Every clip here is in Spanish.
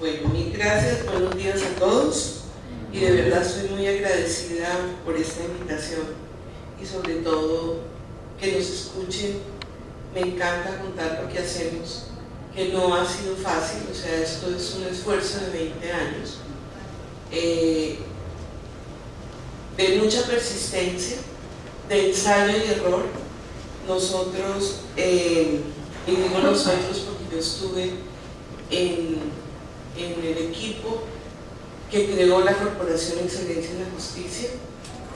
Bueno, mil gracias, buenos días a todos y de verdad estoy muy agradecida por esta invitación y sobre todo que nos escuchen. Me encanta contar lo que hacemos, que no ha sido fácil, o sea, esto es un esfuerzo de 20 años, de mucha persistencia, de ensayo y error. Nosotros, y digo nosotros porque yo estuve en el equipo que creó la Corporación Excelencia en la Justicia.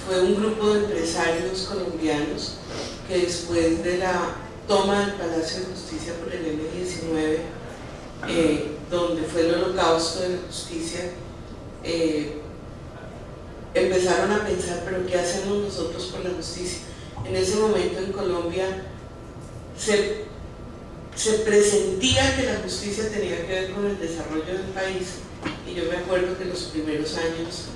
Fue un grupo de empresarios colombianos que después de la toma del Palacio de Justicia por el M-19, donde fue el holocausto de la justicia, empezaron a pensar, pero ¿qué hacemos nosotros por la justicia? En ese momento en Colombia se presentía que la justicia tenía que ver con el desarrollo del país, y yo me acuerdo que los primeros años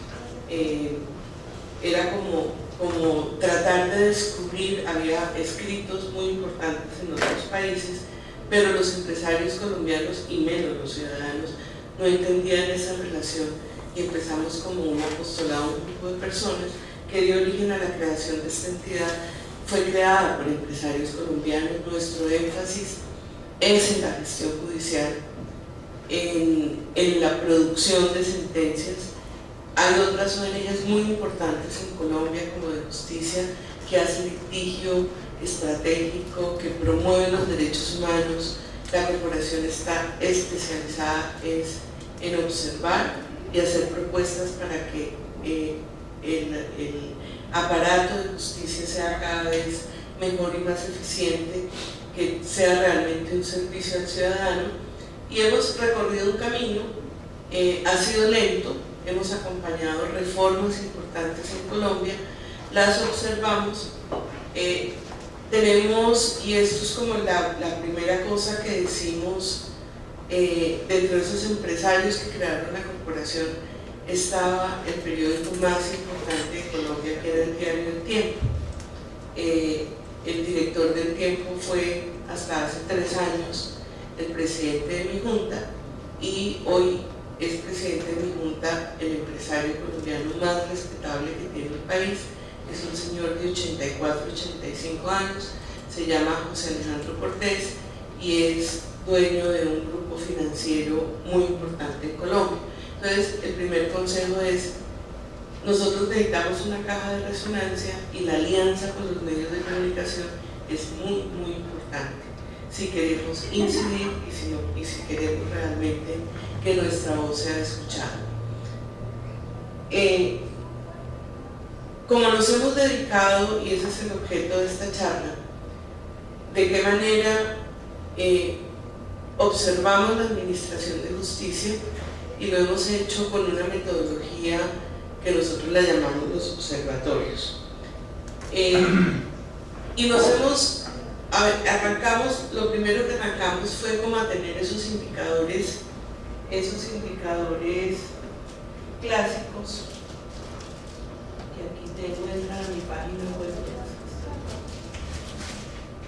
era como tratar de descubrir. Había escritos muy importantes en otros países, pero los empresarios colombianos y menos los ciudadanos no entendían esa relación, y empezamos como un apostolado, un grupo de personas que dio origen a la creación de esta entidad. Fue creada por empresarios colombianos. Nuestro énfasis es en la gestión judicial, en la producción de sentencias. Hay otras ONGs muy importantes en Colombia, como de justicia, que hacen litigio estratégico, que promueven los derechos humanos. La corporación está especializada en observar y hacer propuestas para que el aparato de justicia sea cada vez mejor y más eficiente, que sea realmente un servicio al ciudadano. Y hemos recorrido un camino, ha sido lento, hemos acompañado reformas importantes en Colombia, las observamos, tenemos, y esto es como la primera cosa que decimos, dentro de esos empresarios que crearon la corporación estaba el periódico más importante de Colombia, que era el diario El Tiempo. El director del Tiempo fue hasta hace 3 años el presidente de mi junta, y hoy es presidente de mi junta el empresario colombiano más respetable que tiene el país. Es un señor de 84, 85 años, se llama José Alejandro Cortés y es dueño de un grupo financiero muy importante en Colombia. Entonces, el primer consejo es: nosotros necesitamos una caja de resonancia, y la alianza con los medios de comunicación es muy, muy importante si queremos incidir y si queremos realmente que nuestra voz sea escuchada. Como nos hemos dedicado, y ese es el objeto de esta charla, de qué manera observamos la administración de justicia, y lo hemos hecho con una metodología que nosotros la llamamos los observatorios. Y nos hemos, lo primero que arrancamos fue como a tener esos indicadores clásicos, que aquí tengo, entra a mi página web.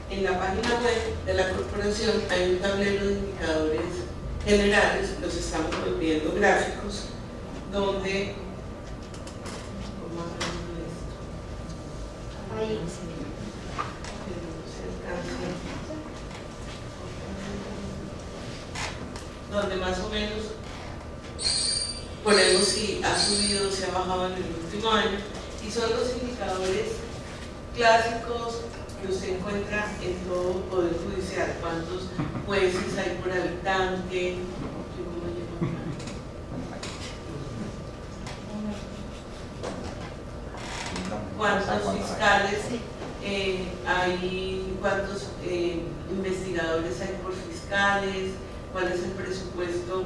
En la página web de la corporación hay un tablero de indicadores generales, los estamos volviendo gráficos, donde donde más o menos ponemos si ha subido o si ha bajado en el último año, y son los indicadores clásicos que usted encuentra en todo poder judicial. ¿Cuántos jueces hay por habitante? ¿Cuántos fiscales hay? ¿Cuántos investigadores hay por fiscales? ¿Cuál es el presupuesto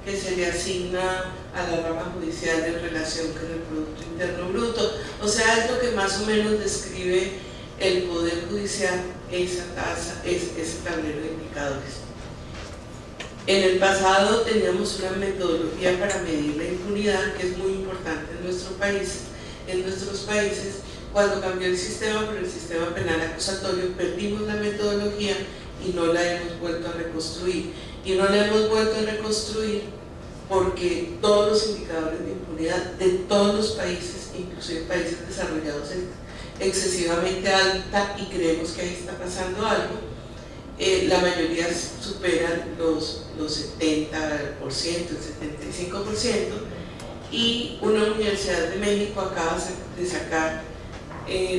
que se le asigna a la rama judicial en relación con el Producto Interno Bruto? O sea, es lo que más o menos describe el Poder Judicial, esa tasa, ese tablero de indicadores. En el pasado teníamos una metodología para medir la impunidad, que es muy importante en nuestro país. En nuestros países, cuando cambió el sistema por el sistema penal acusatorio, perdimos la metodología y no la hemos vuelto a reconstruir. Y no la hemos vuelto a reconstruir porque todos los indicadores de impunidad de todos los países, inclusive países desarrollados, es excesivamente alta y creemos que ahí está pasando algo. La mayoría superan los 70%, el 75%, y una universidad de México acaba de sacar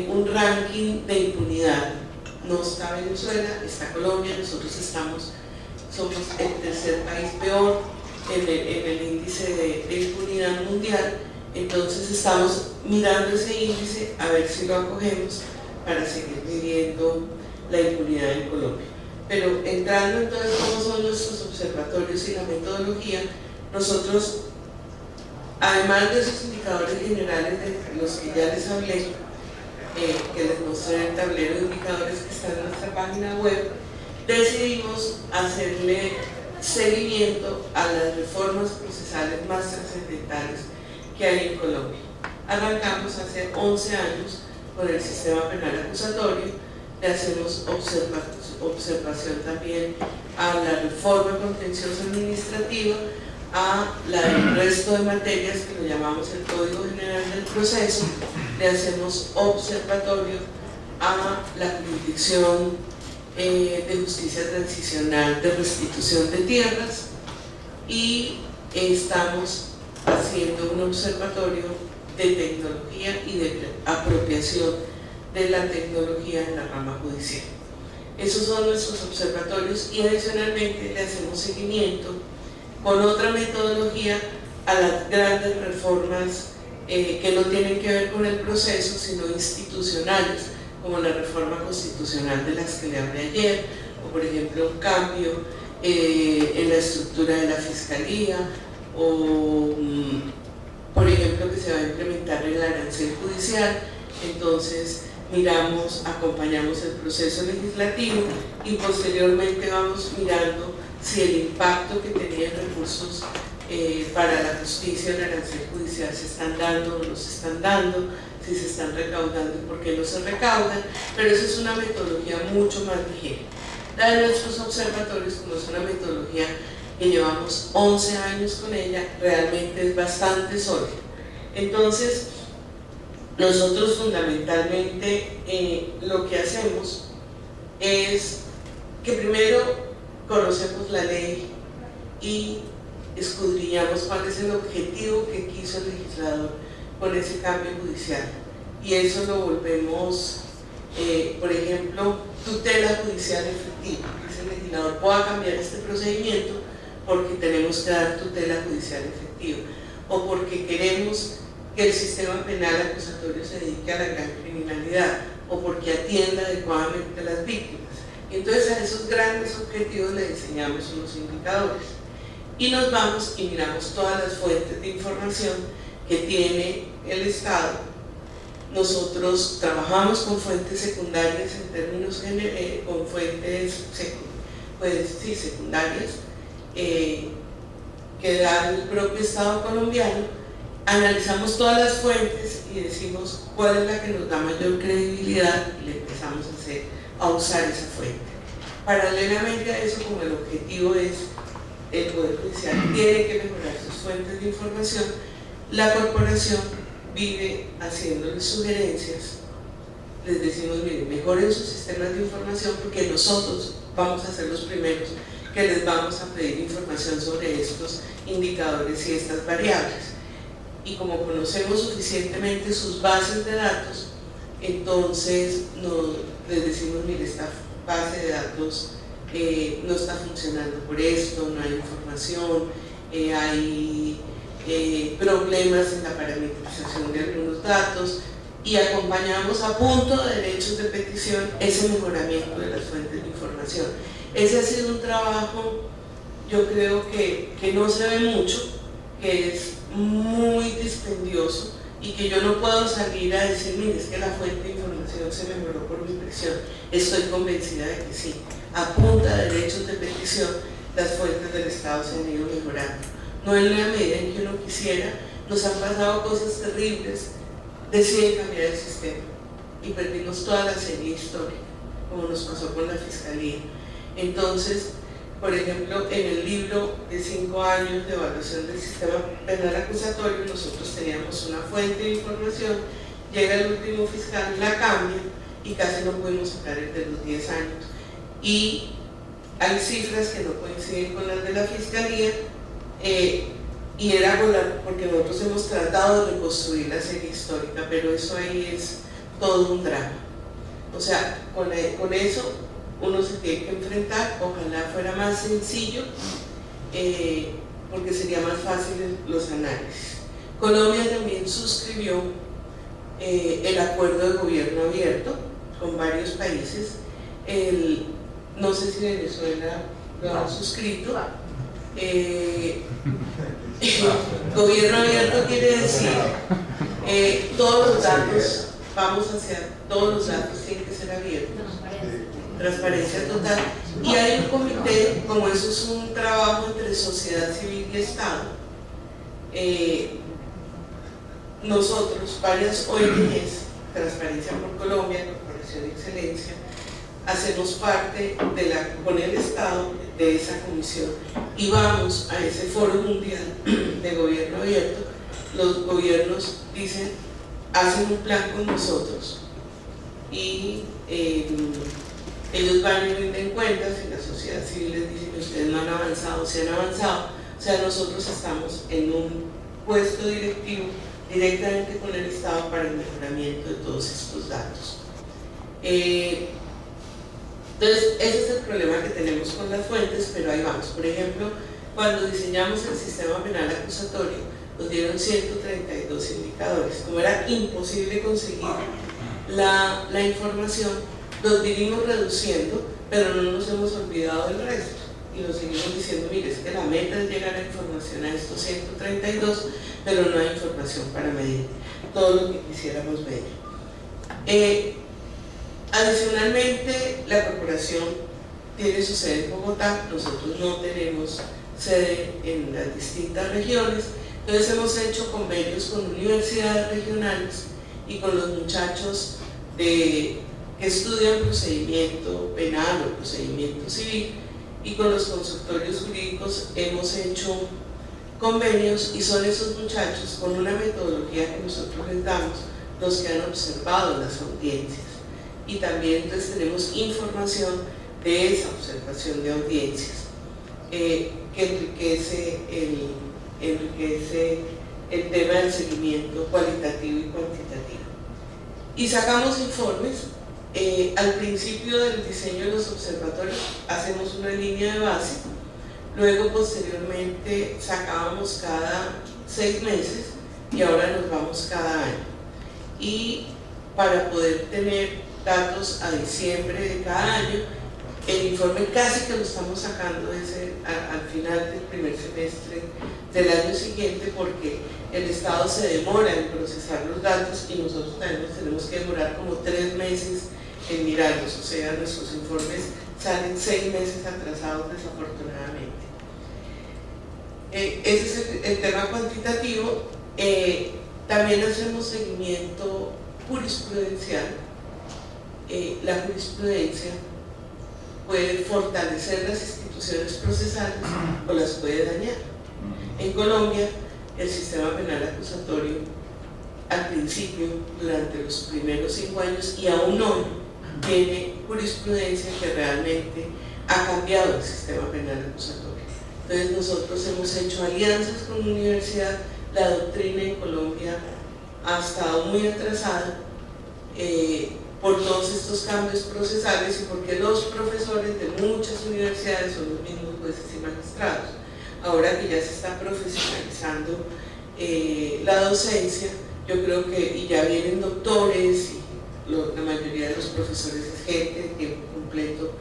un ranking de impunidad. No está Venezuela, está Colombia, nosotros somos el tercer país peor en el índice de impunidad mundial. Entonces estamos mirando ese índice a ver si lo acogemos para seguir midiendo la impunidad en Colombia. Pero entrando entonces cómo son nuestros observatorios y la metodología, nosotros, además de esos indicadores generales de los que ya les hablé, que les mostré el tablero de indicadores que está en nuestra página web, decidimos hacerle seguimiento a las reformas procesales más trascendentales que hay en Colombia. Arrancamos hace 11 años con el sistema penal acusatorio, le hacemos observación también a la reforma contenciosa administrativa, a el resto de materias que lo llamamos el Código General del Proceso, le hacemos observatorio a la jurisdicción de justicia transicional de restitución de tierras, y estamos haciendo un observatorio de tecnología y de apropiación de la tecnología en la rama judicial. Esos son nuestros observatorios, y adicionalmente le hacemos seguimiento con otra metodología a las grandes reformas que no tienen que ver con el proceso, sino institucionales, como la reforma constitucional de las que le hablé ayer, o por ejemplo un cambio en la estructura de la fiscalía, o por ejemplo que se va a implementar el arancel judicial. Entonces miramos, acompañamos el proceso legislativo y posteriormente vamos mirando si el impacto que tenía en recursos para la justicia en el arancel judicial se están dando o no se están dando, si se están recaudando y por qué no se recaudan, pero eso es una metodología mucho más ligera. La de nuestros observatorios, como es una metodología que llevamos 11 años con ella, realmente es bastante sólida. Entonces, nosotros fundamentalmente lo que hacemos es que primero conocemos la ley y escudriñamos cuál es el objetivo que quiso el legislador con ese cambio judicial, y eso lo volvemos, por ejemplo, tutela judicial efectiva. Dice el legislador: pueda cambiar este procedimiento porque tenemos que dar tutela judicial efectiva, o porque queremos que el sistema penal acusatorio se dedique a la gran criminalidad, o porque atienda adecuadamente a las víctimas. Y entonces a esos grandes objetivos le diseñamos unos indicadores, y nos vamos y miramos todas las fuentes de información que tiene el Estado. Nosotros trabajamos con fuentes secundarias en términos con fuentes secundarias que da el propio Estado colombiano. Analizamos todas las fuentes y decimos cuál es la que nos da mayor credibilidad, y le empezamos a usar esa fuente. Paralelamente a eso, como el objetivo es el Poder Judicial tiene que mejorar sus fuentes de información, la corporación vive haciéndoles sugerencias. Les decimos: miren, mejoren sus sistemas de información, porque nosotros vamos a ser los primeros que les vamos a pedir información sobre estos indicadores y estas variables. Y como conocemos suficientemente sus bases de datos, entonces les decimos: mire, esta base de datos no está funcionando por esto, no hay información, hay problemas en la parametrización de algunos datos, y acompañamos a punto de derechos de petición ese mejoramiento de las fuentes de información. Ese ha sido un trabajo, yo creo que no se ve mucho, que es muy dispendioso, y que yo no puedo salir a decir: mire, es que la fuente de información se mejoró por mi presión. Estoy convencida de que sí. A punta de derechos de petición, las fuentes del Estado se han ido mejorando. No en la medida en que uno quisiera. Nos han pasado cosas terribles, deciden cambiar el sistema y perdimos toda la serie histórica, como nos pasó con la Fiscalía. Entonces, Por ejemplo, en el libro de 5 años de evaluación del sistema penal acusatorio, nosotros teníamos una fuente de información, llega el último fiscal, la cambia y casi no pudimos sacar el de los 10 años. Y hay cifras que no coinciden con las de la fiscalía, y era porque nosotros hemos tratado de reconstruir la serie histórica, pero eso ahí es todo un drama. O sea, con eso uno se tiene que enfrentar. Ojalá fuera más sencillo, porque sería más fácil los análisis. Colombia también suscribió el acuerdo de gobierno abierto con varios países. No sé si Venezuela lo ha suscrito. Gobierno abierto quiere decir todos los datos, todos los datos tienen que ser abiertos, transparencia total, y hay un comité, como eso es un trabajo entre sociedad civil y Estado, nosotros, varias ONGs, Transparencia por Colombia, Corporación de Excelencia, hacemos parte con el Estado de esa comisión y vamos a ese foro mundial de gobierno abierto. Los gobiernos dicen, hacen un plan con nosotros y ellos van y rinden cuentas y la sociedad civil les dice que ustedes no han avanzado, se han avanzado. O sea, nosotros estamos en un puesto directivo directamente con el Estado para el mejoramiento de todos estos datos. Entonces, ese es el problema que tenemos con las fuentes, pero ahí vamos. Por ejemplo, cuando diseñamos el sistema penal acusatorio, nos dieron 132 indicadores. Como era imposible conseguir la información, los vinimos reduciendo, pero no nos hemos olvidado del resto. Y nos seguimos diciendo, mire, es que la meta es llegar a información a estos 132, pero no hay información para medir todo lo que quisiéramos medir. Adicionalmente, la corporación tiene su sede en Bogotá, nosotros no tenemos sede en las distintas regiones, entonces hemos hecho convenios con universidades regionales y con los muchachos que estudian procedimiento penal o procedimiento civil, y con los consultorios jurídicos hemos hecho convenios, y son esos muchachos con una metodología que nosotros les damos los que han observado las audiencias. Y también entonces tenemos información de esa observación de audiencias que enriquece el tema del seguimiento cualitativo y cuantitativo. Y sacamos informes. Al principio del diseño de los observatorios hacemos una línea de base, luego posteriormente sacábamos cada 6 meses y ahora nos vamos cada año. Y para poder tener datos a diciembre de cada año, el informe casi que lo estamos sacando al final del primer semestre del año siguiente, porque el Estado se demora en procesar los datos y nosotros también tenemos que demorar como 3 meses en mirarlos. O sea, nuestros informes salen 6 meses atrasados, desafortunadamente. Ese es el tema cuantitativo. También hacemos seguimiento jurisprudencial. La jurisprudencia puede fortalecer las instituciones procesales o las puede dañar. En Colombia, el sistema penal acusatorio, al principio, durante los primeros 5 años y aún hoy, tiene jurisprudencia que realmente ha cambiado el sistema penal acusatorio. Entonces nosotros hemos hecho alianzas con la universidad. La doctrina en Colombia ha estado muy atrasada por todos estos cambios procesales y porque los profesores de muchas universidades son los mismos jueces y magistrados. Ahora que ya se está profesionalizando la docencia, yo creo que y ya vienen doctores y la mayoría de los profesores es gente de tiempo completo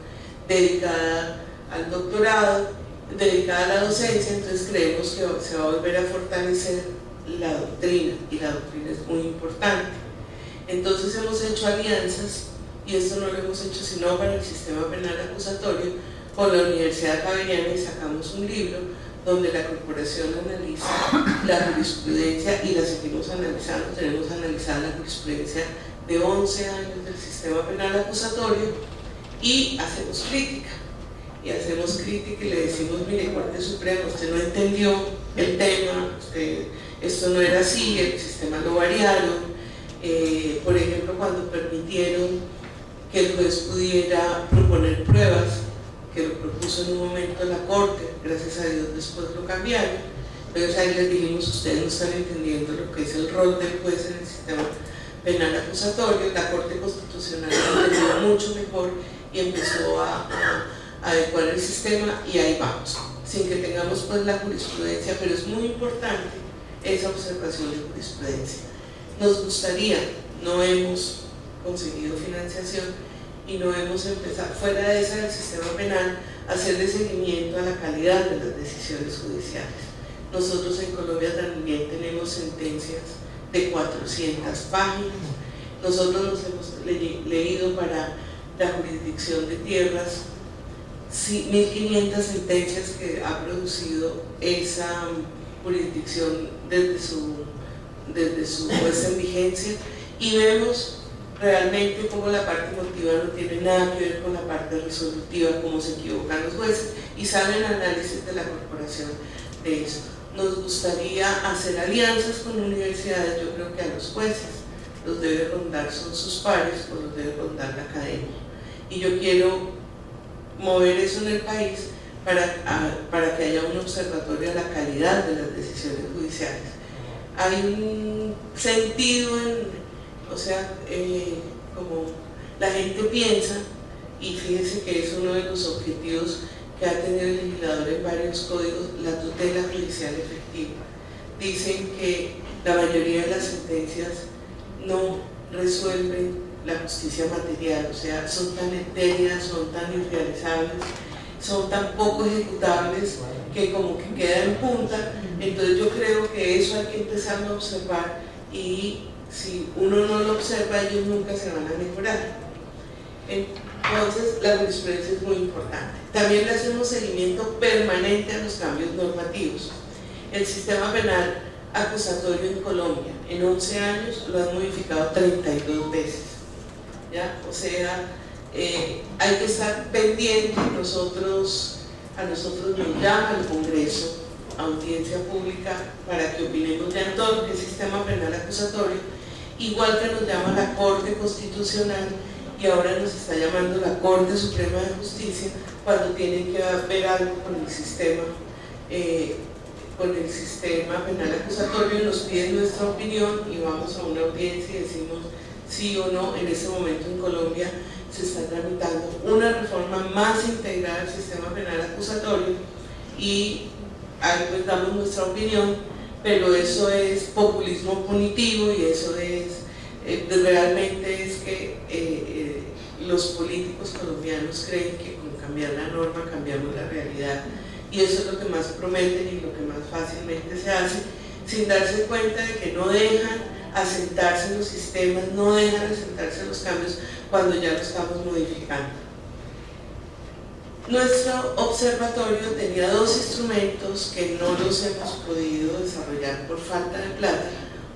dedicada al doctorado, dedicada a la docencia. Entonces creemos que se va a volver a fortalecer la doctrina, y la doctrina es muy importante. Entonces hemos hecho alianzas, y esto no lo hemos hecho sino para el sistema penal acusatorio, con la Universidad Javeriana, y sacamos un libro donde la corporación analiza la jurisprudencia y la seguimos analizando. Tenemos analizada la jurisprudencia de 11 años del sistema penal acusatorio y hacemos crítica. y hacemos crítica y le decimos, mire, Corte Suprema, usted no entendió el tema, esto no era así, el sistema lo variaron. Por ejemplo, cuando permitieron que el juez pudiera proponer pruebas, que lo propuso en un momento la Corte, gracias a Dios después lo cambiaron, pero ahí les dijimos, ustedes no están entendiendo lo que es el rol del juez en el sistema penal acusatorio. La Corte Constitucional lo entendió mucho mejor y empezó a adecuar el sistema, y ahí vamos, sin que tengamos pues la jurisprudencia, pero es muy importante esa observación de jurisprudencia. Nos gustaría, no hemos conseguido financiación y no hemos empezado, fuera de esa del sistema penal, a hacerle seguimiento a la calidad de las decisiones judiciales. Nosotros en Colombia también tenemos sentencias de 400 páginas. Nosotros nos hemos leído para la jurisdicción de tierras 1.500 sentencias que ha producido esa jurisdicción desde su puesta en vigencia, y vemos realmente cómo la parte emotiva no tiene nada que ver con la parte resolutiva, cómo se equivocan los jueces, y sale el análisis de la corporación de eso. Nos gustaría hacer alianzas con universidades. Yo creo que a los jueces los debe rondar son sus pares, o los debe rondar la academia, y yo quiero mover eso en el país para que haya un observatorio a la calidad de las decisiones judiciales. Hay un sentido o sea, como la gente piensa, y fíjense que es uno de los objetivos que ha tenido el legislador en varios códigos, la tutela judicial efectiva. Dicen que la mayoría de las sentencias no resuelven la justicia material, o sea, son tan etéreas, son tan irrealizables, son tan poco ejecutables que como que queda en punta. Entonces yo creo que eso hay que empezar a observar, y si uno no lo observa, ellos nunca se van a mejorar. Entonces la jurisprudencia es muy importante. También le hacemos seguimiento permanente a los cambios normativos. El sistema penal acusatorio en Colombia en 11 años lo han modificado 32 veces, ¿ya? O sea, hay que estar pendiente. A nosotros nos llama el Congreso a audiencia pública para que opinemos ya en todo lo que es sistema penal acusatorio, igual que nos llama la Corte Constitucional, y ahora nos está llamando la Corte Suprema de Justicia cuando tienen que ver algo con el sistema penal acusatorio. Nos piden nuestra opinión y vamos a una audiencia y decimos sí o no. En ese momento en Colombia se está tramitando una reforma más integrada al sistema penal acusatorio, y ahí pues damos nuestra opinión, pero eso es populismo punitivo, y eso es realmente es que los políticos colombianos creen que con cambiar la norma cambiamos la realidad, y eso es lo que más prometen y lo que más fácilmente se hace, sin darse cuenta de que no dejan asentarse los sistemas, no dejan asentarse los cambios cuando ya lo estamos modificando. Nuestro observatorio tenía dos instrumentos que no los hemos podido desarrollar por falta de plata.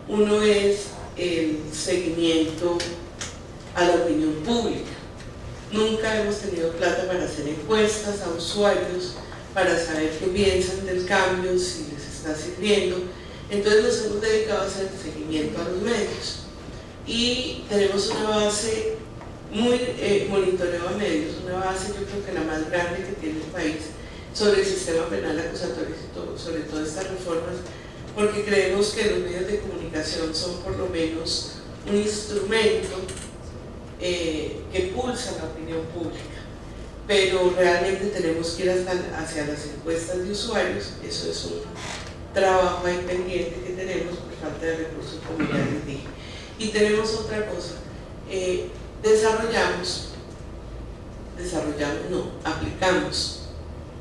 Uno es el seguimiento a la opinión pública. Nunca hemos tenido plata para hacer encuestas a usuarios, para saber qué piensan del cambio, si les está sirviendo. Entonces nos hemos dedicado a hacer seguimiento a los medios, y tenemos una base muy monitoreo de medios, una base yo creo que la más grande que tiene el país sobre el sistema penal acusatorio, sobre todas estas reformas, porque creemos que los medios de comunicación son por lo menos un instrumento que pulsa la opinión pública, pero realmente tenemos que ir hacia las encuestas de usuarios. Eso es un trabajo ahí pendiente que tenemos por falta de recursos, como ya les dije. Y tenemos otra cosa, aplicamos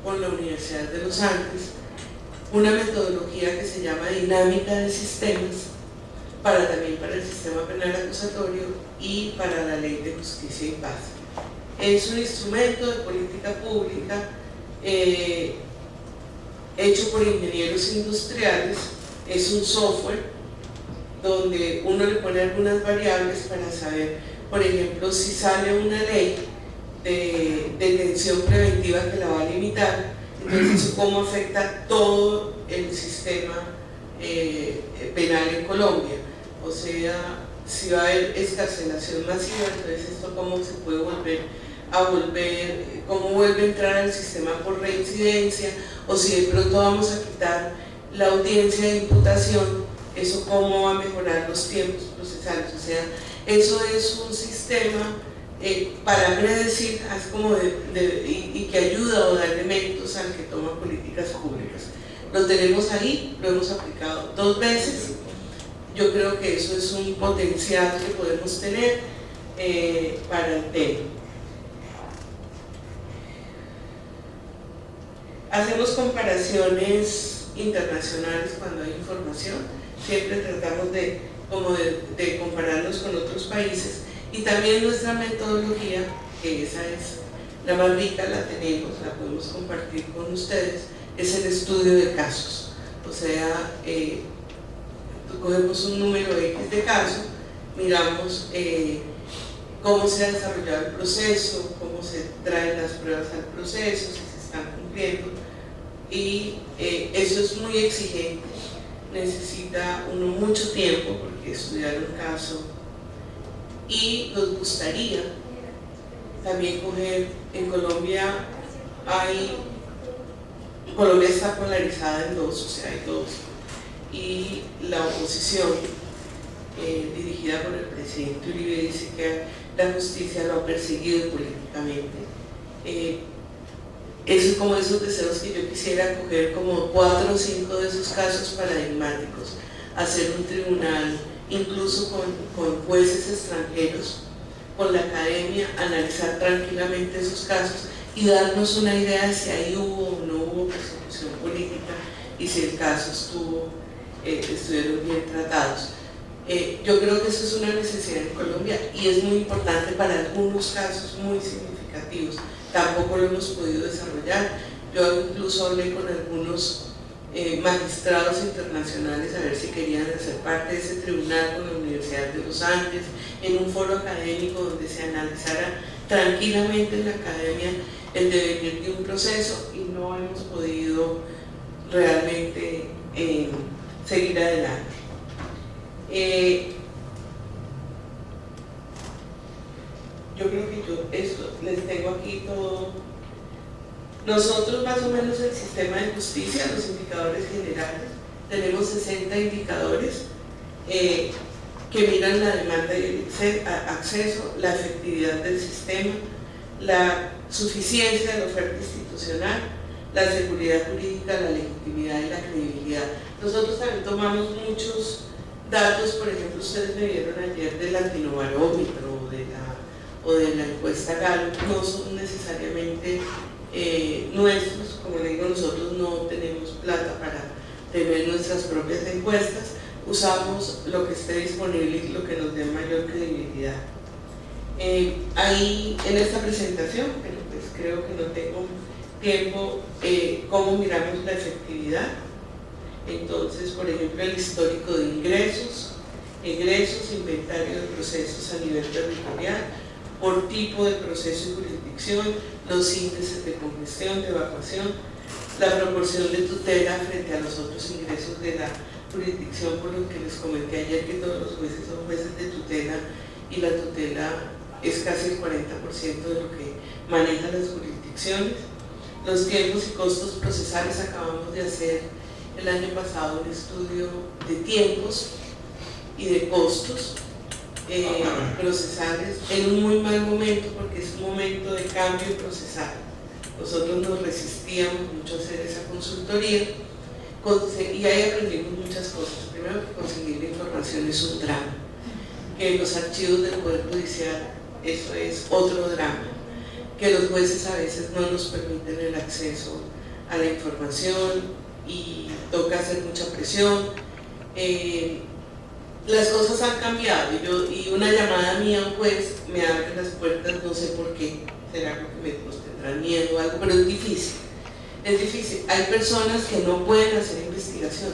con la Universidad de los Andes una metodología que se llama dinámica de sistemas, también para el sistema penal acusatorio y para la ley de justicia y paz. Es un instrumento de política pública hecho por ingenieros industriales. Es un software donde uno le pone algunas variables para saber, por ejemplo, si sale una ley de detención preventiva que la va a limitar. Entonces, ¿eso cómo afecta todo el sistema penal en Colombia? O sea, si va a haber excarcelación masiva, entonces esto cómo se puede cómo vuelve a entrar al sistema por reincidencia, o si de pronto vamos a quitar la audiencia de imputación, eso cómo va a mejorar los tiempos procesales. O sea, eso es un sistema para predecir, y que ayuda o da elementos al que toma políticas públicas. Lo tenemos ahí, lo hemos aplicado 2 veces. Yo creo que eso es un potencial que podemos tener para el tema. Hacemos comparaciones internacionales cuando hay información, siempre tratamos de compararnos con otros países, y también nuestra metodología, que esa es la más rica, la podemos compartir con ustedes, es el estudio de casos. O sea, cogemos un número X de casos, miramos cómo se ha desarrollado el proceso, cómo se traen las pruebas al proceso, si se están cumpliendo, y eso es muy exigente, necesita uno mucho tiempo porque estudiar un caso, y nos gustaría también coger, en Colombia está polarizada en 2, o sea, hay 2, y la oposición dirigida por el presidente Uribe dice que la justicia lo ha perseguido políticamente. Eso es como esos deseos que yo quisiera coger como 4 o 5 de esos casos paradigmáticos, hacer un tribunal incluso con jueces extranjeros, con la academia, analizar tranquilamente esos casos y darnos una idea de si ahí hubo o no hubo persecución política y si el caso estuvieron bien tratados. Yo creo que eso es una necesidad en Colombia y es muy importante para algunos casos muy significativos. Tampoco lo hemos podido desarrollar. Yo incluso hablé con algunos magistrados internacionales a ver si querían hacer parte de ese tribunal con la Universidad de los Andes, en un foro académico donde se analizara tranquilamente en la academia el devenir de un proceso, y no hemos podido realmente seguir adelante. Yo creo que esto les tengo aquí todo. Nosotros más o menos el sistema de justicia, los indicadores generales, tenemos 60 indicadores que miran la demanda y el acceso, la efectividad del sistema, la suficiencia de la oferta institucional, la seguridad jurídica, la legitimidad y la credibilidad. Nosotros también tomamos muchos datos, por ejemplo, ustedes me vieron ayer del Latinobarómetro o de la encuesta Gallup, no son necesariamente nuestros, como le digo, nosotros no tenemos plata para tener nuestras propias encuestas, usamos lo que esté disponible y lo que nos dé mayor credibilidad. Ahí en esta presentación, pero pues creo que no tengo tiempo, cómo miramos la efectividad. Entonces, por ejemplo, el histórico de ingresos, egresos, inventario de procesos a nivel territorial, por tipo de proceso y jurisdicción, los índices de congestión, de evacuación, la proporción de tutela frente a los otros ingresos de la jurisdicción, por lo que les comenté ayer que todos los jueces son jueces de tutela y la tutela es casi el 40% de lo que manejan las jurisdicciones. Los tiempos y costos procesales, acabamos de hacer el año pasado un estudio de tiempos y de costos procesales en un muy mal momento, porque es un momento de cambio procesal. Nosotros nos resistíamos mucho a hacer esa consultoría y ahí aprendimos muchas cosas. Primero, que conseguir la información es un drama, que los archivos del Poder Judicial, eso es otro drama, que los jueces a veces no nos permiten el acceso a la información y toca hacer mucha presión. Las cosas han cambiado y una llamada mía a un juez me abre las puertas, no sé por qué, será porque nos tendrán miedo o algo, pero es difícil, es difícil. Hay personas que no pueden hacer investigación.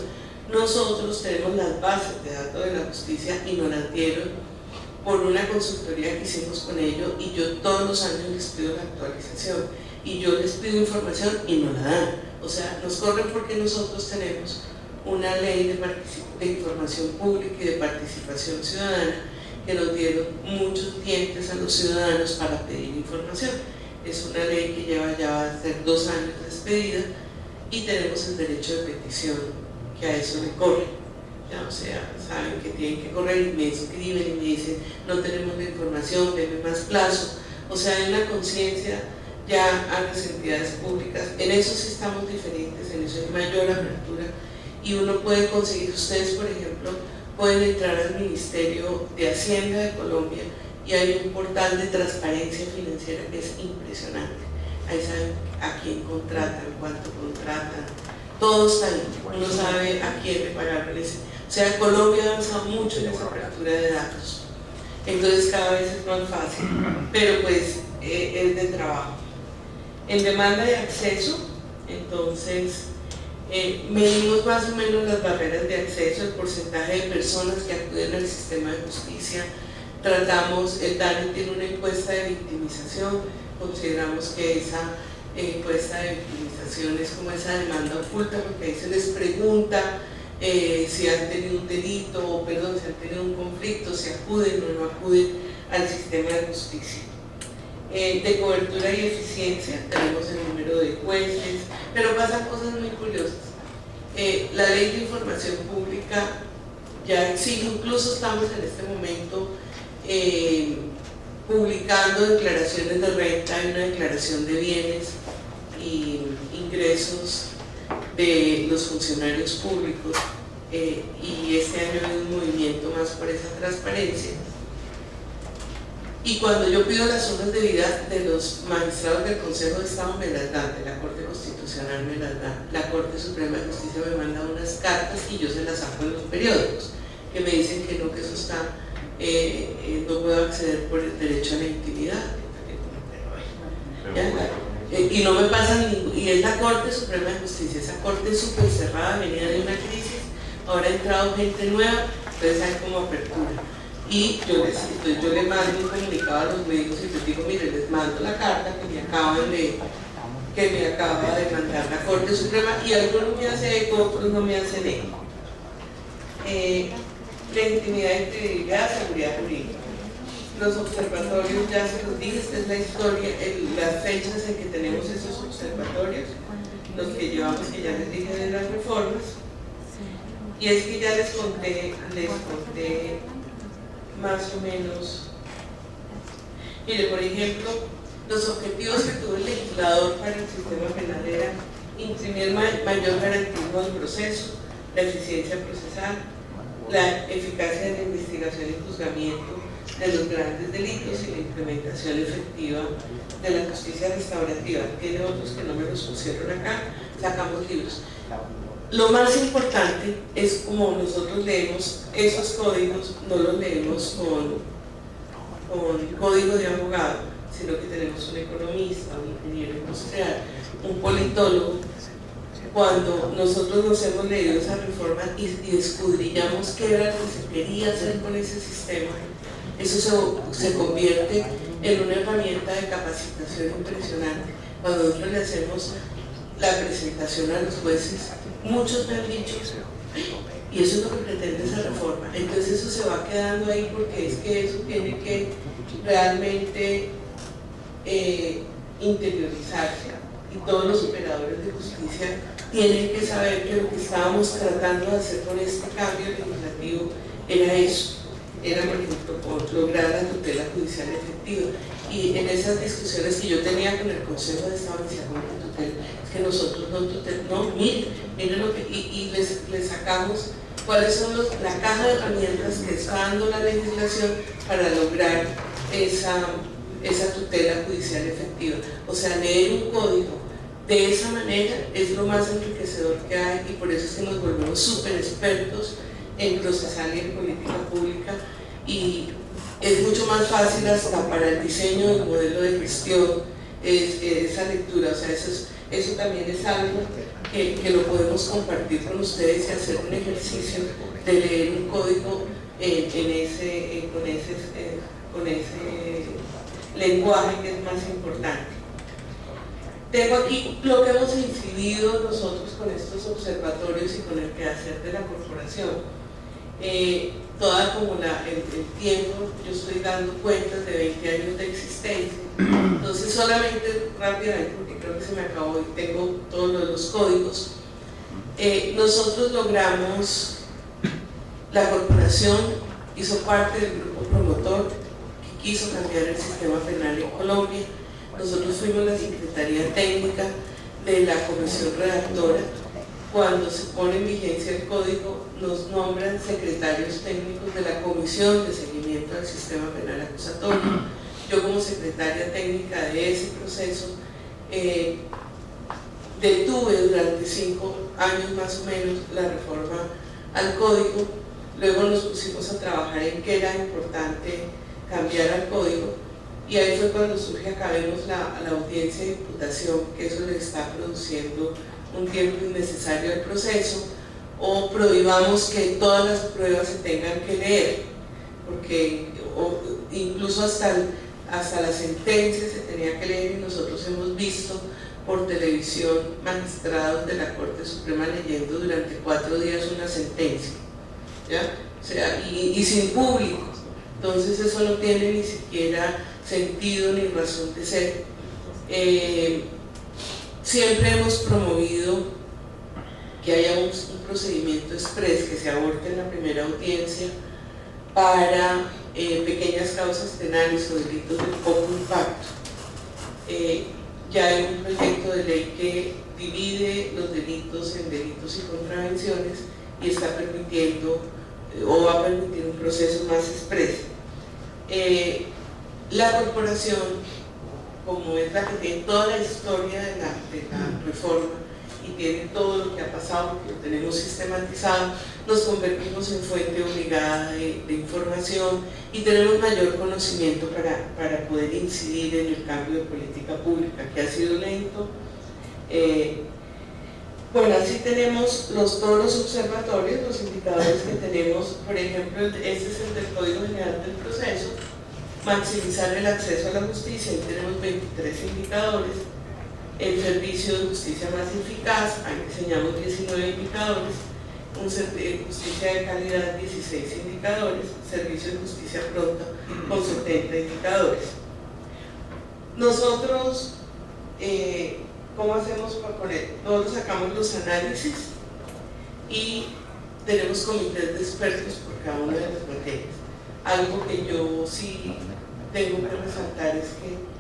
Nosotros tenemos las bases de datos de la justicia y nos las dieron por una consultoría que hicimos con ellos, y yo todos los años les pido la actualización, y yo les pido información y no la dan. O sea, nos corren porque nosotros tenemos una ley de información pública y de participación ciudadana que nos dieron muchos dientes a los ciudadanos para pedir información. Es una ley que lleva ya a ser 2 años de expedida, y tenemos el derecho de petición que a eso le corre. ¿Ya? O sea, saben que tienen que correr y me escriben y me dicen no tenemos la información, denme más plazo. O sea, hay una conciencia ya a las entidades públicas. En eso sí estamos diferentes, en eso hay mayor apertura, y uno puede conseguir, ustedes por ejemplo pueden entrar al Ministerio de Hacienda de Colombia y hay un portal de transparencia financiera que es impresionante. Ahí saben a quién contratan, cuánto contratan, todo está ahí, uno sabe a quién le pagaron ese. O sea, Colombia ha avanzado mucho en esa apertura de datos, entonces cada vez es más fácil, pero pues es de trabajo. En demanda de acceso, entonces medimos más o menos las barreras de acceso, el porcentaje de personas que acuden al sistema de justicia. Tratamos, el DANE tiene una encuesta de victimización, consideramos que esa encuesta de victimización es como esa demanda oculta, porque ahí se les pregunta si han tenido un delito, o perdón, si han tenido un conflicto, si acuden o no acuden al sistema de justicia. De cobertura y eficiencia, tenemos el número de jueces, pero pasan cosas muy curiosas. La ley de información pública ya exige, incluso estamos en este momento publicando declaraciones de renta, hay una declaración de bienes y ingresos de los funcionarios públicos, y este año hay un movimiento más por esa transparencia. Y cuando yo pido las hojas de vida de los magistrados del Consejo de Estado, me las dan, de la Corte Constitucional me las dan, la Corte Suprema de Justicia me manda unas cartas y yo se las saco en los periódicos, que me dicen que no, que eso está, no puedo acceder por el derecho a la intimidad. Y no me pasan ningún, y es la Corte Suprema de Justicia, esa corte es súper cerrada, venía de una crisis, ahora ha entrado gente nueva, entonces hay como apertura. Y yo les mando un comunicado a los medios y les digo, mire, les mando la carta que me acaba de mandar la Corte Suprema, y algunos me hacen eco, otros no me hacen eco. La intimidad y credibilidad, seguridad jurídica. Los observatorios, ya se los dije, esta es la historia, las fechas en que tenemos esos observatorios, los que llevamos, que ya les dije de las reformas. Y es que ya les conté más o menos. Mire, por ejemplo, los objetivos que tuvo el legislador para el sistema penal eran imprimir mayor garantismo del proceso, la eficiencia procesal, la eficacia de la investigación y juzgamiento de los grandes delitos y la implementación efectiva de la justicia restaurativa. Tiene otros que no me los pusieron acá, sacamos libros. Lo más importante es, como nosotros leemos esos códigos, no los leemos con código de abogado, sino que tenemos un economista, un ingeniero industrial, un politólogo. Cuando nosotros nos hemos leído esa reforma y escudriñamos qué era lo que se quería hacer con ese sistema, eso se convierte en una herramienta de capacitación impresionante. Cuando nosotros le hacemos la presentación a los jueces, muchos me han dicho, y eso es lo que pretende esa reforma. Entonces eso se va quedando ahí, porque es que eso tiene que realmente interiorizarse, y todos los operadores de justicia tienen que saber que lo que estábamos tratando de hacer con este cambio legislativo era eso, era, por ejemplo, lograr la tutela judicial efectiva. Y en esas discusiones que yo tenía con el Consejo de Estado, me decía, ¿cómo que tutela? Es que nosotros no, miren lo que, y les sacamos cuáles son la caja de herramientas que está dando la legislación para lograr esa tutela judicial efectiva. O sea, leer un código de esa manera es lo más enriquecedor que hay, y por eso es que nos volvemos súper expertos en procesal y en política pública, y es mucho más fácil hasta para el diseño del modelo de gestión esa lectura. O sea, eso también es algo que lo podemos compartir con ustedes y hacer un ejercicio de leer un código con ese lenguaje que es más importante. Tengo aquí lo que hemos incidido nosotros con estos observatorios y con el quehacer de la corporación. Toda como el tiempo, yo estoy dando cuentas de 20 años de existencia, entonces solamente rápidamente, porque creo que se me acabó y tengo todos los códigos. Nosotros logramos, la corporación hizo parte del grupo promotor que quiso cambiar el sistema penal en Colombia. Nosotros fuimos la Secretaría Técnica de la Comisión Redactora. Cuando se pone en vigencia el código, nos nombran secretarios técnicos de la Comisión de Seguimiento del Sistema Penal Acusatorio. Yo, como secretaria técnica de ese proceso, detuve durante 5 años más o menos la reforma al código. Luego nos pusimos a trabajar en qué era importante cambiar al código, y ahí fue cuando surge acabemos la audiencia de imputación, que eso le está produciendo un tiempo innecesario al proceso, o prohibamos que todas las pruebas se tengan que leer, porque incluso hasta la sentencia se tenía que leer, y nosotros hemos visto por televisión magistrados de la Corte Suprema leyendo durante 4 días una sentencia, ¿ya? O sea, y sin público. Entonces eso no tiene ni siquiera sentido ni razón de ser. Siempre hemos promovido que haya un procedimiento exprés, que se aborte en la primera audiencia para pequeñas causas penales o delitos de poco impacto. Ya hay un proyecto de ley que divide los delitos en delitos y contravenciones y está permitiendo o va a permitir un proceso más expreso. La corporación, como es la que tiene toda la historia de la reforma y tiene todo lo que ha pasado, porque lo tenemos sistematizado, nos convertimos en fuente obligada de información y tenemos mayor conocimiento para poder incidir en el cambio de política pública, que ha sido lento. Bueno, así tenemos todos los observatorios, los indicadores que tenemos. Por ejemplo, este es el del Código General del Proceso, maximizar el acceso a la justicia, ahí tenemos 23 indicadores. El servicio de justicia más eficaz, ahí diseñamos 19 indicadores. Justicia de calidad, 16 indicadores. Servicio de justicia pronta, con 70 indicadores. Nosotros, ¿cómo hacemos con él? Nosotros sacamos los análisis y tenemos comités de expertos por cada una de las materias. Algo que yo sí tengo que resaltar es que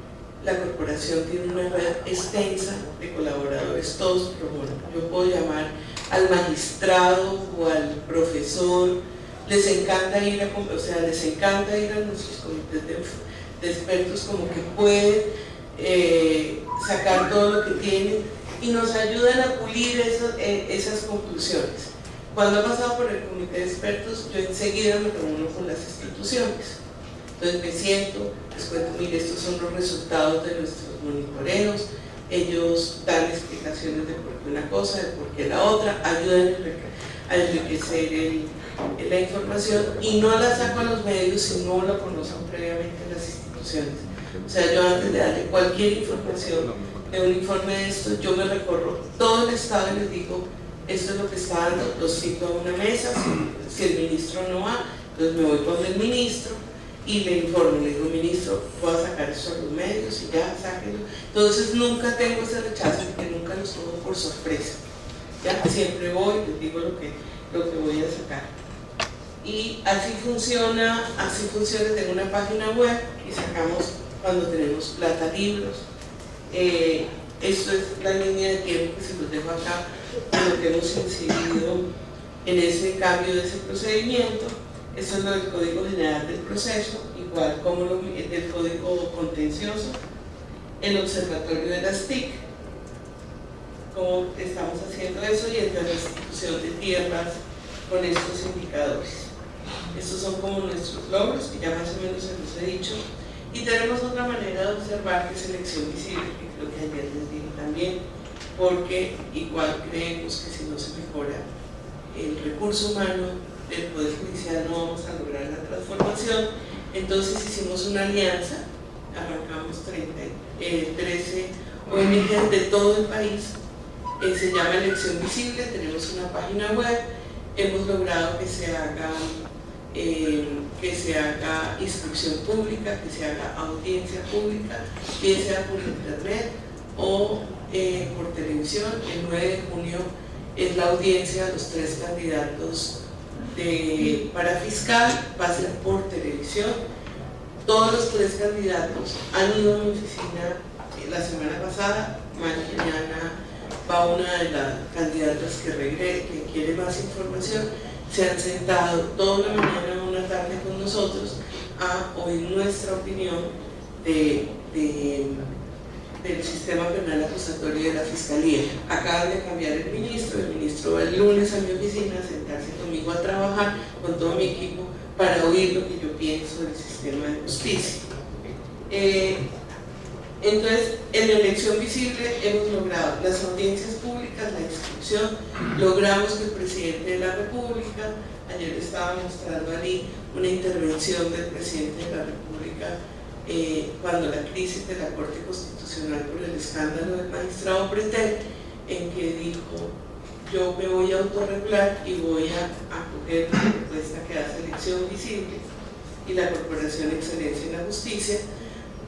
la corporación tiene una red extensa de colaboradores, todos pro bono. Yo puedo llamar al magistrado o al profesor, les encanta ir a nuestros comités de expertos, como que pueden sacar todo lo que tienen y nos ayudan a pulir esas conclusiones. Cuando he pasado por el comité de expertos, yo enseguida me reúno con las instituciones. Entonces me siento, les cuento, mire, estos son los resultados de nuestros monitoreos, ellos dan explicaciones de por qué una cosa, de por qué la otra, ayudan a enriquecer la información, y no la saco a los medios si no lo conocen previamente en las instituciones. O sea, yo antes de darle cualquier información de un informe de esto, yo me recorro todo el estado y les digo, esto es lo que está dando, los cito a una mesa, si el ministro no va, entonces me voy con el ministro y le informo, le digo, ministro, voy a sacar esto a los medios y ya, sáquenlo. Entonces nunca tengo ese rechazo porque nunca los tomo por sorpresa, ya, siempre voy, les digo lo que voy a sacar. Y así funciona, tengo una página web y sacamos cuando tenemos plata libros. Esto es la línea de tiempo que se los dejo acá, en lo que hemos incidido en ese cambio de ese procedimiento. Esto es lo del Código General del Proceso, igual como del Código Contencioso, el Observatorio de las TIC, cómo estamos haciendo eso, y en la restitución de tierras con estos indicadores. Estos son como nuestros logros, que ya más o menos se los he dicho. Y tenemos otra manera de observar, que es elección visible, que creo que ayer les dije también, porque igual creemos que si no se mejora el recurso humano, del Poder Judicial no vamos a lograr la transformación. Entonces hicimos una alianza, arrancamos 13 ONGs de todo el país, se llama Elección Visible, tenemos una página web, hemos logrado que se haga instrucción pública, que se haga audiencia pública, bien sea por internet o por televisión. El 9 de junio es la audiencia de los 3 candidatos para fiscal, va a ser por televisión. Todos los 3 candidatos han ido a mi oficina la semana pasada, mañana va una de las candidatas que quiere más información, se han sentado toda una mañana o una tarde con nosotros a oír nuestra opinión del sistema penal acusatorio de la Fiscalía. Acaban de cambiar el ministro va el lunes a mi oficina a sentarse conmigo a trabajar con todo mi equipo para oír lo que yo pienso del sistema de justicia. Entonces, en la Elección Visible hemos logrado las audiencias públicas, la inscripción, logramos que el presidente de la República, ayer estaba mostrando allí una intervención del presidente de la República cuando la crisis de la Corte Constitucional por el escándalo del magistrado Pretel, en que dijo: yo me voy a autorregular y voy a acoger la propuesta que hace Elección Visible y la Corporación Excelencia en la Justicia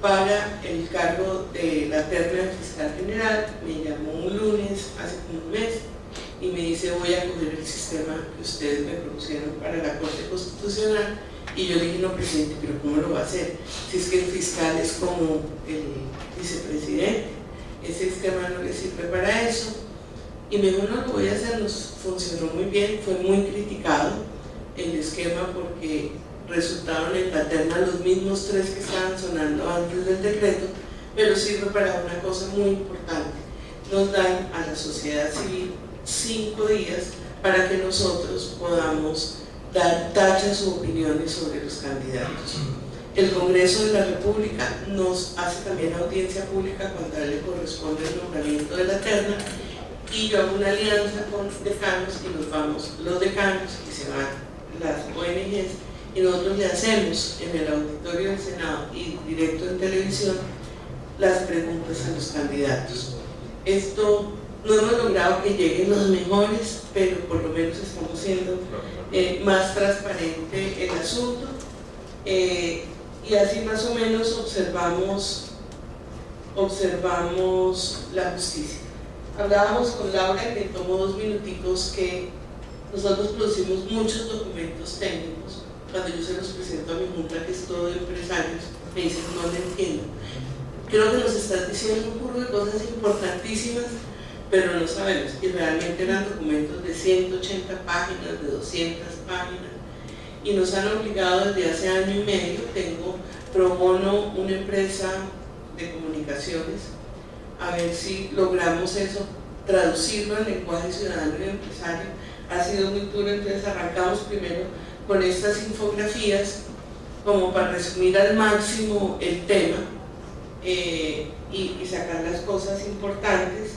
para el cargo de la terna del fiscal general. Me llamó un lunes, hace como un mes, y me dice: voy a coger el sistema que ustedes me propusieron para la Corte Constitucional. Y yo le dije: no, presidente, pero ¿cómo lo va a hacer? Si es que el fiscal es como el vicepresidente, ese sistema no le sirve para eso. Y me dijo: no, lo voy a hacer. Nos funcionó muy bien, fue muy criticado el esquema porque resultaron en la terna los mismos 3 que estaban sonando antes del decreto, pero sirve para una cosa muy importante: nos dan a la sociedad civil 5 días para que nosotros podamos dar tachas u opiniones sobre los candidatos. El Congreso de la República nos hace también audiencia pública cuando a él le corresponde el nombramiento de la terna, y yo hago una alianza con decanos y nos vamos los decanos y se van las ONGs, y nosotros le hacemos en el auditorio del Senado y directo en televisión las preguntas a los candidatos. Esto no hemos logrado que lleguen los mejores, pero por lo menos estamos siendo más transparente el asunto, y así más o menos observamos la justicia. Hablábamos con Laura, y me tomó 2 minuticos, que nosotros producimos muchos documentos técnicos. Cuando yo se los presento a mi junta, que es todo de empresarios, me dicen: no le entiendo. Creo que nos estás diciendo un curro de cosas importantísimas, pero no sabemos. Y realmente eran documentos de 180 páginas, de 200 páginas, y nos han obligado desde hace año y medio. Tengo pro bono una empresa de comunicaciones, a ver si logramos eso, traducirlo al lenguaje ciudadano y empresario. Ha sido muy duro, entonces arrancamos primero con estas infografías como para resumir al máximo el tema y sacar las cosas importantes,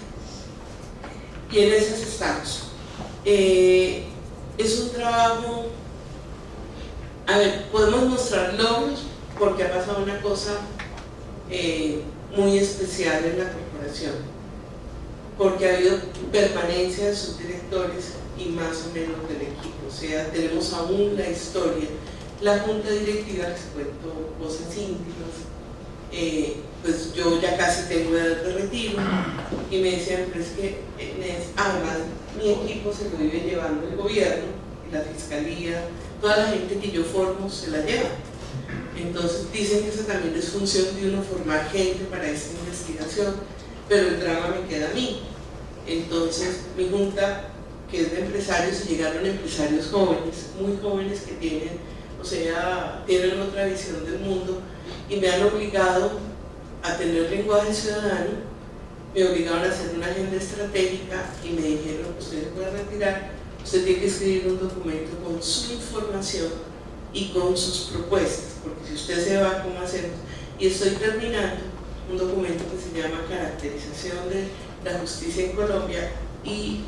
y en esas estamos. Es un trabajo, a ver, podemos mostrar logros porque ha pasado una cosa muy especial en la corporación, porque ha habido permanencia de subdirectores y más o menos del equipo. O sea, tenemos aún la historia. La junta directiva, les cuento cosas íntimas, pues yo ya casi tengo edad de retiro, y me decían: pero es que además mi equipo se lo vive llevando el gobierno y la fiscalía, toda la gente que yo formo se la lleva. Entonces dicen que esa también es función de uno, formar gente para esta investigación, pero el drama me queda a mí. Entonces mi junta, que es de empresarios, llegaron empresarios jóvenes, muy jóvenes, que tienen otra visión del mundo, y me han obligado a tener lenguaje ciudadano, me obligaron a hacer una agenda estratégica y me dijeron: usted se puede retirar, usted tiene que escribir un documento con su información y con sus propuestas, porque si usted se va, ¿cómo hacemos? Y estoy terminando un documento que se llama Caracterización de la Justicia en Colombia y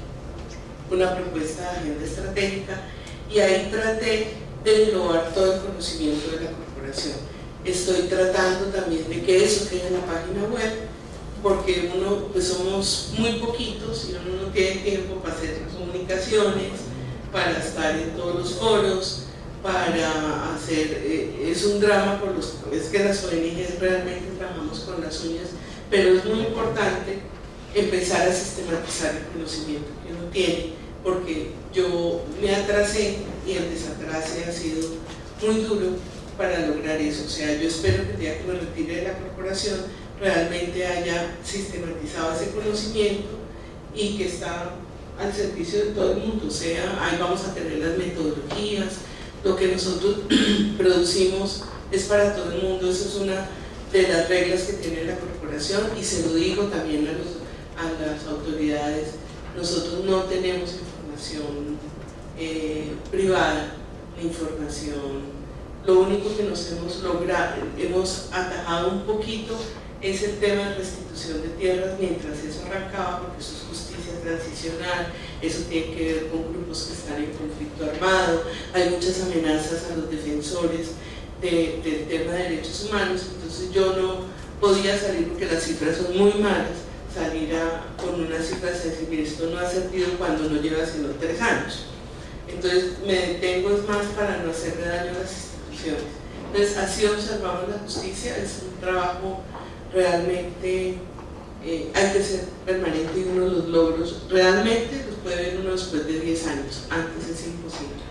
una propuesta de agenda estratégica. y ahí traté de englobar todo el conocimiento de la corporación. Estoy tratando también de que eso quede en la página web, porque uno, pues somos muy poquitos y uno no tiene tiempo para hacer comunicaciones, para estar en todos los foros, para hacer, es un drama, es que las ONGs realmente trabajamos con las uñas, pero es muy importante empezar a sistematizar el conocimiento que uno tiene, porque yo me atrasé y el desatrase ha sido muy duro para lograr eso. O sea, yo espero que el día que me retire de la corporación realmente haya sistematizado ese conocimiento y que está al servicio de todo el mundo. O sea, ahí vamos a tener las metodologías, lo que nosotros producimos es para todo el mundo. Eso es una de las reglas que tiene la corporación, y se lo digo también a las autoridades. Nosotros no tenemos información privada, información. Lo único que nos hemos logrado, hemos atajado un poquito, es el tema de restitución de tierras mientras eso arrancaba, porque eso es justicia transicional, eso tiene que ver con grupos que están en conflicto armado, hay muchas amenazas a los defensores del tema de derechos humanos. Entonces yo no podía salir, porque las cifras son muy malas, salir con una cifra de decir, mire, esto no ha servido cuando no lleva sino 3 años. Entonces me detengo, es más para no hacerle daño a las instituciones. Entonces así observamos la justicia, es un trabajo realmente, hay que ser permanente, y uno de los logros realmente los puede ver uno después de 10 años, antes es imposible.